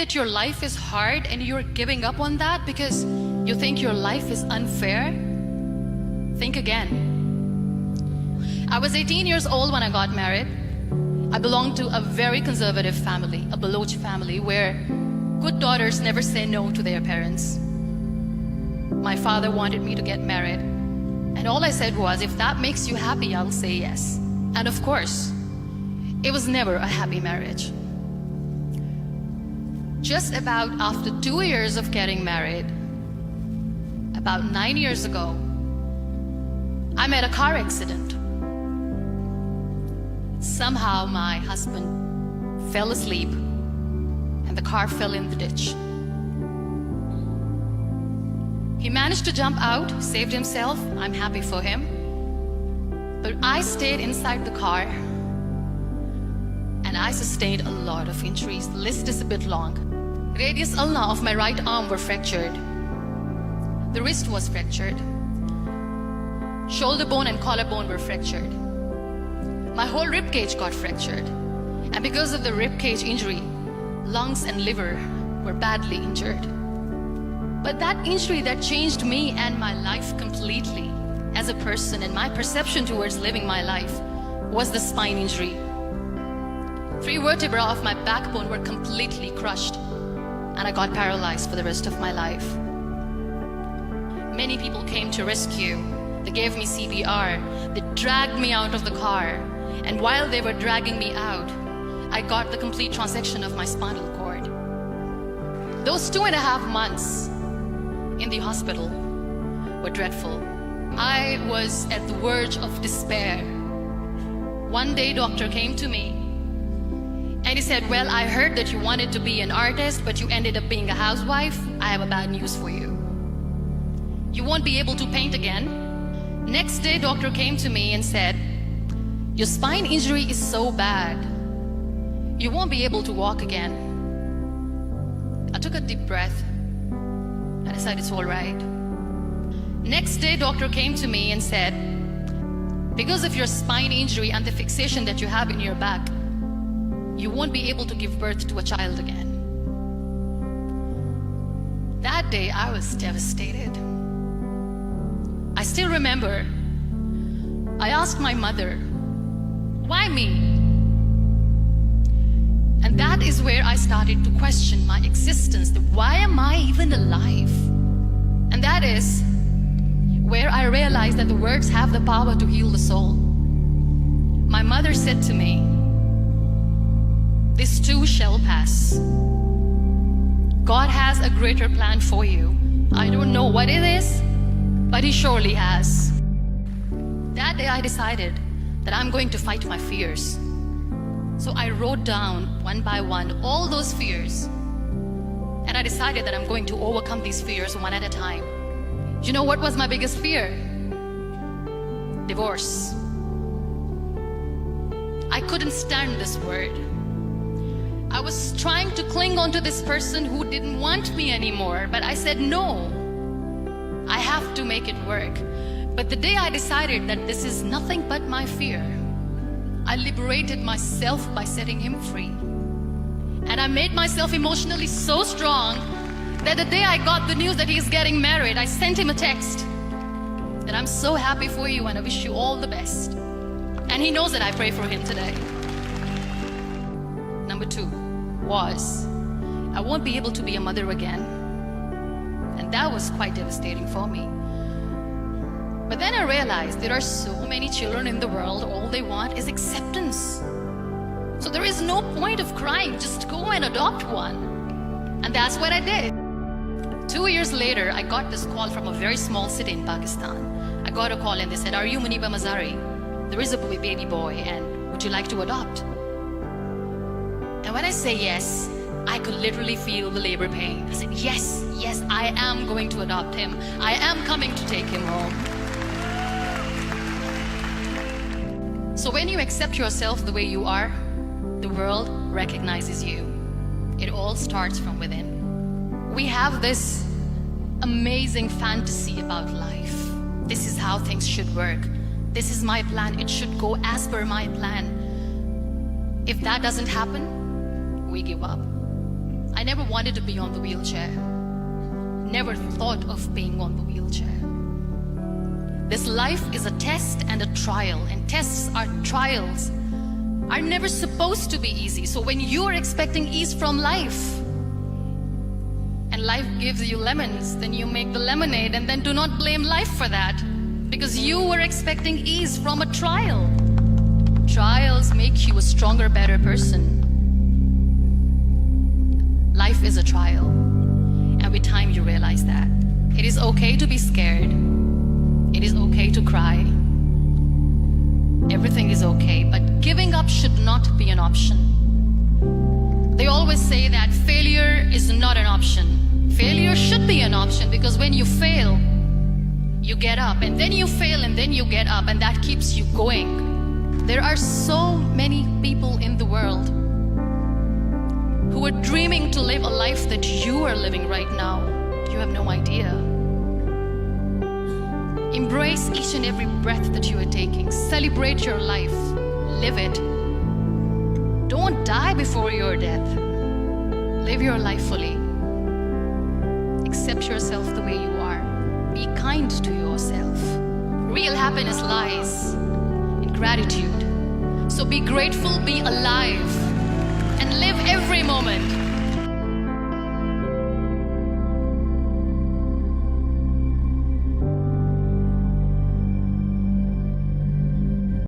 that your life is hard and you're giving up on that because you think your life is unfair, think again. I was 18 years old when I got married. I belonged to a very conservative family, a Baloch family, where good daughters never say no to their parents. My father wanted me to get married, and all I said was, if that makes you happy, I'll say yes. And of course, it was never a happy marriage. Just about after 2 years of getting married, about 9 years ago, I met a car accident. Somehow my husband fell asleep and the car fell in the ditch. He managed to jump out, saved himself. I'm happy for him. But I stayed inside the car and I sustained a lot of injuries. The list is a bit long. Radius ulna of my right arm were fractured. The wrist was fractured. Shoulder bone and collarbone were fractured. My whole rib cage got fractured. And because of the rib cage injury, lungs and liver were badly injured. But that injury that changed me and my life completely as a person and my perception towards living my life was the spine injury. 3 vertebrae of my backbone were completely crushed and I got paralyzed for the rest of my life. Many people came to rescue. They gave me CPR. They dragged me out of the car. And while they were dragging me out, I got the complete transection of my spinal cord. Those 2.5 months in the hospital were dreadful. I was at the verge of despair. One day, doctor came to me and he said, well, I heard that you wanted to be an artist, but you ended up being a housewife. I have a bad news for you. You won't be able to paint again. Next day, doctor came to me and said, your spine injury is so bad, you won't be able to walk again. I took a deep breath. I decided it's all right. Next day, doctor came to me and said, because of your spine injury and the fixation that you have in your back, you won't be able to give birth to a child again. That day, I was devastated. I still remember, I asked my mother, why me? And that is where I started to question my existence. Why am I even alive? And that is where I realized that the words have the power to heal the soul. My mother said to me, this too shall pass. God has a greater plan for you. I don't know what it is, but He surely has. That day I decided that I'm going to fight my fears. So I wrote down one by one all those fears. And I decided that I'm going to overcome these fears one at a time. You know what was my biggest fear? Divorce. I couldn't stand this word. I was trying to cling on to this person who didn't want me anymore, but I said no. I have to make it work. But the day I decided that this is nothing but my fear, I liberated myself by setting him free. And I made myself emotionally so strong that the day I got the news that he's getting married, I sent him a text that I'm so happy for you and I wish you all the best. And he knows that I pray for him today. Number 2 was, I won't be able to be a mother again. And that was quite devastating for me. But then I realized there are so many children in the world, all they want is acceptance. So there is no point of crying, just go and adopt one. And that's what I did. 2 years later, I got this call from a very small city in Pakistan. I got a call and they said, are you Muniba Mazari? There is a baby boy and would you like to adopt? And when I say yes, I could literally feel the labor pain. I said, yes, I am going to adopt him. I am coming to take him home. So when you accept yourself the way you are, the world recognizes you. It all starts from within. We have this amazing fantasy about life. This is how things should work. This is my plan. It should go as per my plan. If that doesn't happen, we give up. I never wanted to be on the wheelchair. Never thought of being on the wheelchair. This life is a test and a trial, and tests are trials are never supposed to be easy. So when you are expecting ease from life, and life gives you lemons, then you make the lemonade, and then do not blame life for that, because you were expecting ease from a trial. Trials make you a stronger, better person. Life is a trial, and with time you realize that. It is okay to be scared. It is okay to cry. Everything is okay, but giving up should not be an option. They always say that failure is not an option. Failure should be an option, because when you fail, you get up, and then you fail, and then you get up, and that keeps you going. There are so many people in the world who are dreaming to live a life that you are living right now. You have no idea. Embrace each and every breath that you are taking. Celebrate your life. Live it. Don't die before your death. Live your life fully. Accept yourself the way you are. Be kind to yourself. Real happiness lies in gratitude. So be grateful, be alive, and live every moment